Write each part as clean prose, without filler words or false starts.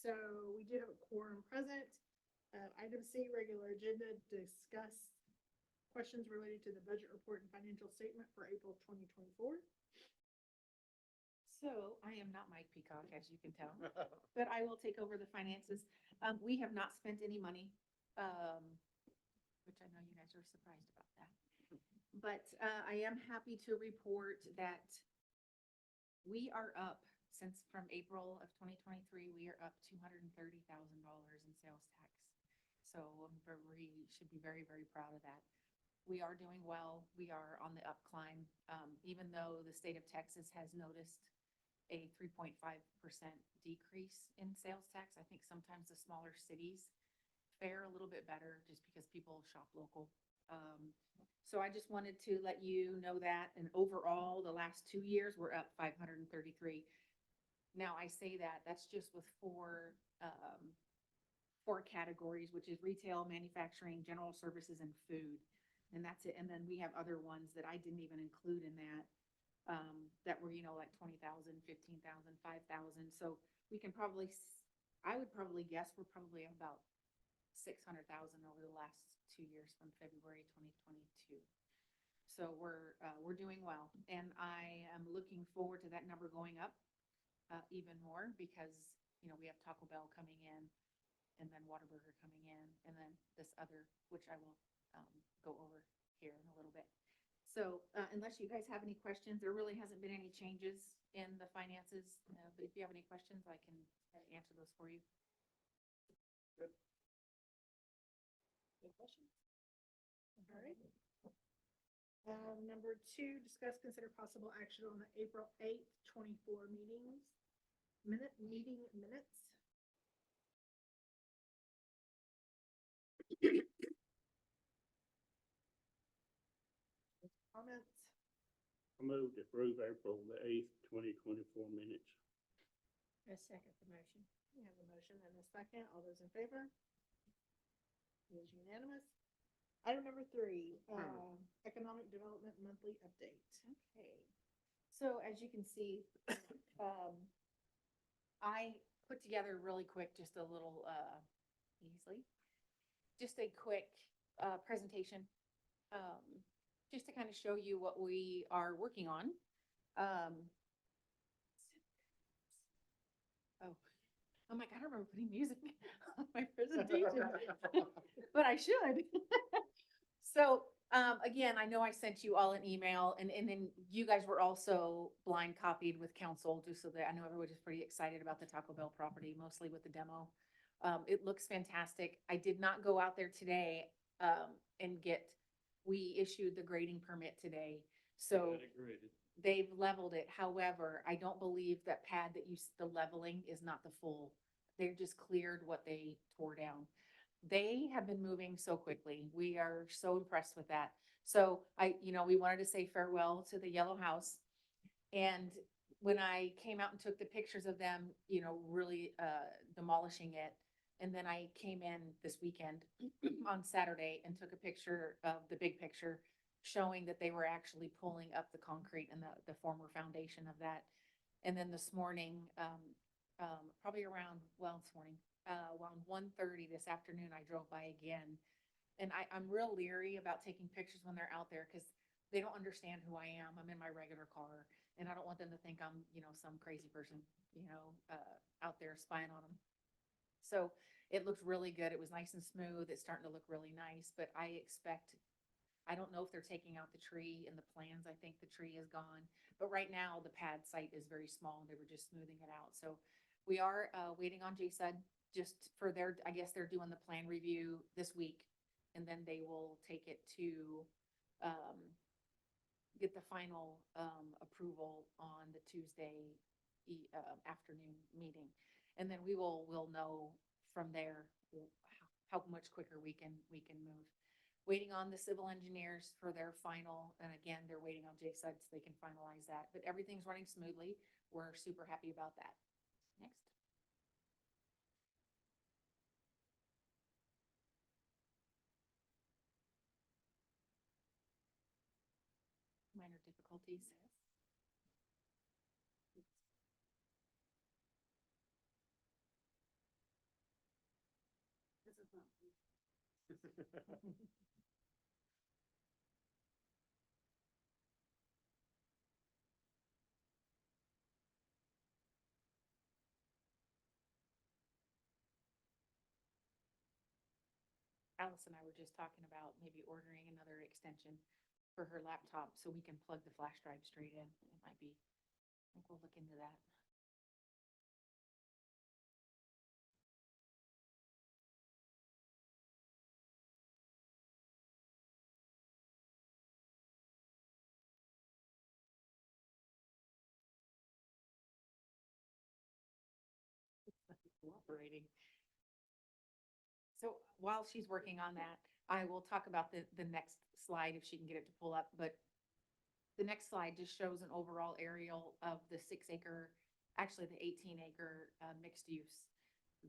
So we do have a quorum present. Item C, regular agenda, discuss questions related to the budget report and financial statement for April 2024. So I am not Mike Peacock, as you can tell, but I will take over the finances. We have not spent any money, which I know you guys are surprised about that. But I am happy to report that we are up since from April of 2023, we are up $230,000 in sales tax. So we should be very, very proud of that. We are doing well. We are on the up climb, even though the state of Texas has noticed a 3.5% decrease in sales tax. I think sometimes the smaller cities fare a little bit better just because people shop local. So I just wanted to let you know that. And overall, the last 2 years, we're up 533. Now I say that's just with four categories, which is retail, manufacturing, general services, and food. And that's it. And then we have other ones that I didn't even include in that, that were, like 20,000, 15,000, 5,000. So we can probably, I would probably guess we're probably about 600,000 over the last 2 years from February 2022. So we're doing well. And I am looking forward to that number going up even more because, we have Taco Bell coming in and then Whataburger coming in and then this other, which I will go over here in a little bit. So unless you guys have any questions, there really hasn't been any changes in the finances. But if you have any questions, I can answer those for you. Good questions. All right. Number 2, discuss, consider possible action on the April 8th, 24 meeting minutes. Comments? I move to approve April the 8th, 2024 minutes. I second the motion. We have a motion and a second. All those in favor? It is unanimous. Item number 3, economic development monthly update. Okay. So as you can see, I put together really quick, just a little, just a quick presentation, just to kind of show you what we are working on. Oh my God, I remember putting music on my presentation, but I should. So again, I know I sent you all an email and then you guys were also blind copied with council, just so that I know everybody's pretty excited about the Taco Bell property, mostly with the demo. It looks fantastic. I did not go out there today and we issued the grading permit today. So they've leveled it. However, I don't believe that pad that the leveling is not the full. They've just cleared what they tore down. They have been moving so quickly. We are so impressed with that. So we wanted to say farewell to the yellow house. And when I came out and took the pictures of them, really demolishing it. And then I came in this weekend on Saturday and took a picture of the big picture showing that they were actually pulling up the concrete and the former foundation of that. And then this morning, probably around 1:30 this afternoon, I drove by again. And I'm real leery about taking pictures when they're out there because they don't understand who I am. I'm in my regular car and I don't want them to think I'm, some crazy person, out there spying on them. So it looked really good. It was nice and smooth. It's starting to look really nice, but I don't know if they're taking out the tree in the plans. I think the tree is gone, but right now the pad site is very small and they were just smoothing it out. So we are waiting on JSUD just for I guess they're doing the plan review this week and then they will take it to get the final approval on the Tuesday afternoon meeting. And then we'll know from there how much quicker we can move. Waiting on the civil engineers for their final, and again, they're waiting on JSUD so they can finalize that. But everything's running smoothly. We're super happy about that. Next. Minor difficulties. Alice and I were just talking about maybe ordering another extension for her laptop so we can plug the flash drive straight in. It might be, I think we'll look into that. Cooperating. So while she's working on that, I will talk about the next slide if she can get it to pull up, but the next slide just shows an overall aerial of the 6 acre, actually the 18 acre mixed use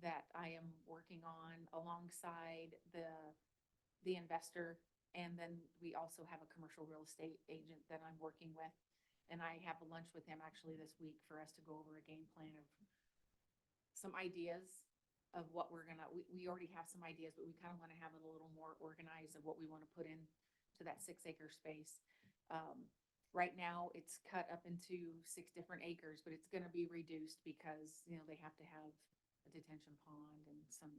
that I am working on alongside the investor. And then we also have a commercial real estate agent that I'm working with. And I have a lunch with him actually this week for us to go over a game plan of some ideas of what we're gonna, we already have some ideas, but we kind of want to have it a little more organized of what we want to put in to that 6 acre space. Right now, it's cut up into 6 different acres, but it's gonna be reduced because, you know, they have to have a detention pond and some,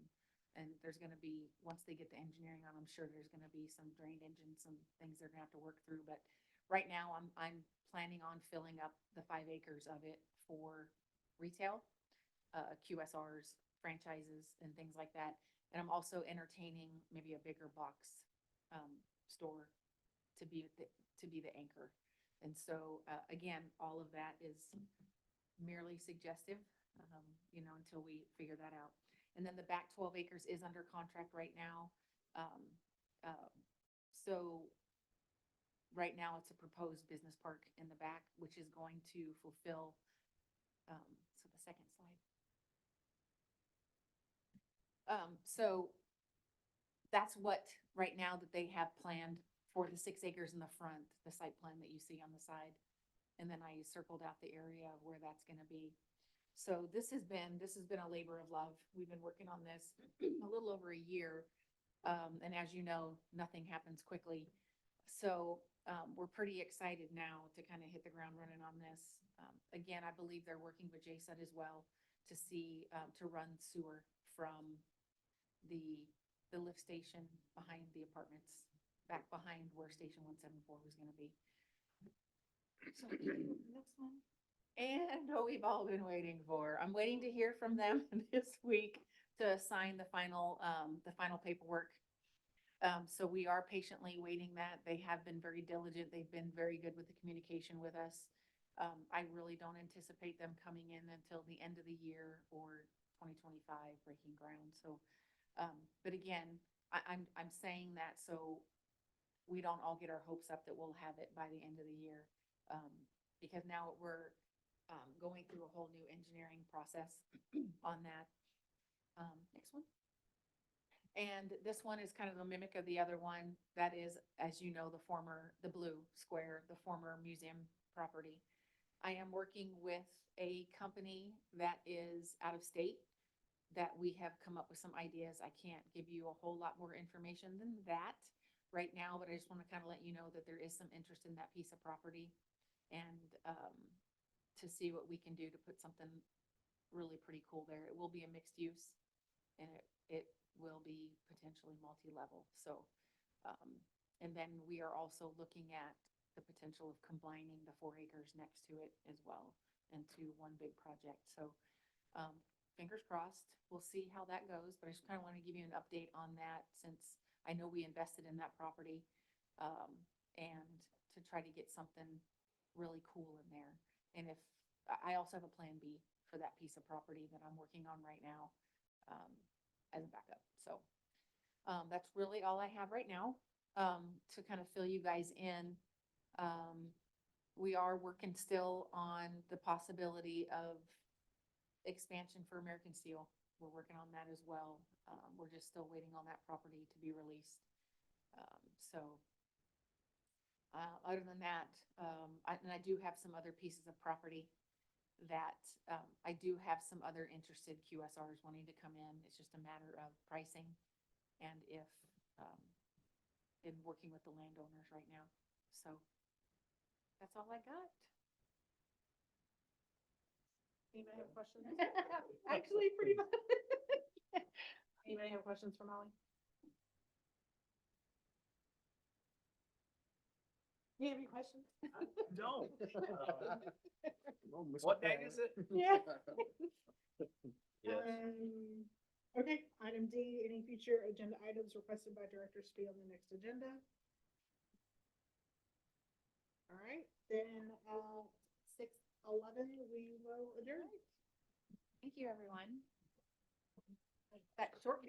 and there's gonna be, once they get the engineering on, I'm sure there's gonna be some drainage and some things they're gonna have to work through, but right now, I'm planning on filling up the 5 acres of it for retail, QSRs, franchises, and things like that. And I'm also entertaining maybe a bigger box, store to be the anchor. And so, again, all of that is merely suggestive, you know, until we figure that out. And then the back 12 acres is under contract right now. So right now it's a proposed business park in the back, which is going to fulfill, so the second slide. So that's what, right now that they have planned for the 6 acres in the front, the site plan that you see on the side. And then I circled out the area of where that's gonna be. So this has been a labor of love. We've been working on this a little over a year. And as you know, nothing happens quickly. So, we're pretty excited now to kind of hit the ground running on this. Again, I believe they're working with JSUD as well to see, to run sewer from the lift station behind the apartments, back behind where Station 174 was gonna be. So, next one. And what we've all been waiting for. I'm waiting to hear from them this week to sign the final paperwork. So we are patiently waiting that. They have been very diligent. They've been very good with the communication with us. I really don't anticipate them coming in until the end of the year or 2025 breaking ground. So, but again, I'm saying that so we don't all get our hopes up that we'll have it by the end of the year. Because now we're going through a whole new engineering process on that. Next one. And this one is kind of a mimic of the other one. That is, as you know, the blue square, the former museum property. I am working with a company that is out of state that we have come up with some ideas. I can't give you a whole lot more information than that right now, but I just want to kind of let you know that there is some interest in that piece of property and to see what we can do to put something really pretty cool there. It will be a mixed use and it will be potentially multi-level. So, and then we are also looking at the potential of combining the 4 acres next to it as well into one big project. So, fingers crossed, we'll see how that goes, but I just kind of want to give you an update on that since I know we invested in that property, and to try to get something really cool in there. And if, I also have a plan B for that piece of property that I'm working on right now, as a backup. So, that's really all I have right now, to kind of fill you guys in. We are working still on the possibility of expansion for American Steel. We're working on that as well. We're just still waiting on that property to be released. Other than that, I do have some other pieces of property that, I do have some other interested QSRs wanting to come in. It's just a matter of pricing and if in working with the landowners right now. So that's all I got. Anybody have questions? Actually, pretty much. Anybody have questions for Molly? You have any questions? No. What day is it? Yeah. Yes. Okay, item D, any future agenda items requested by directors to be on the next agenda? All right, then, 6:11, we will adjourn. Thank you, everyone. That short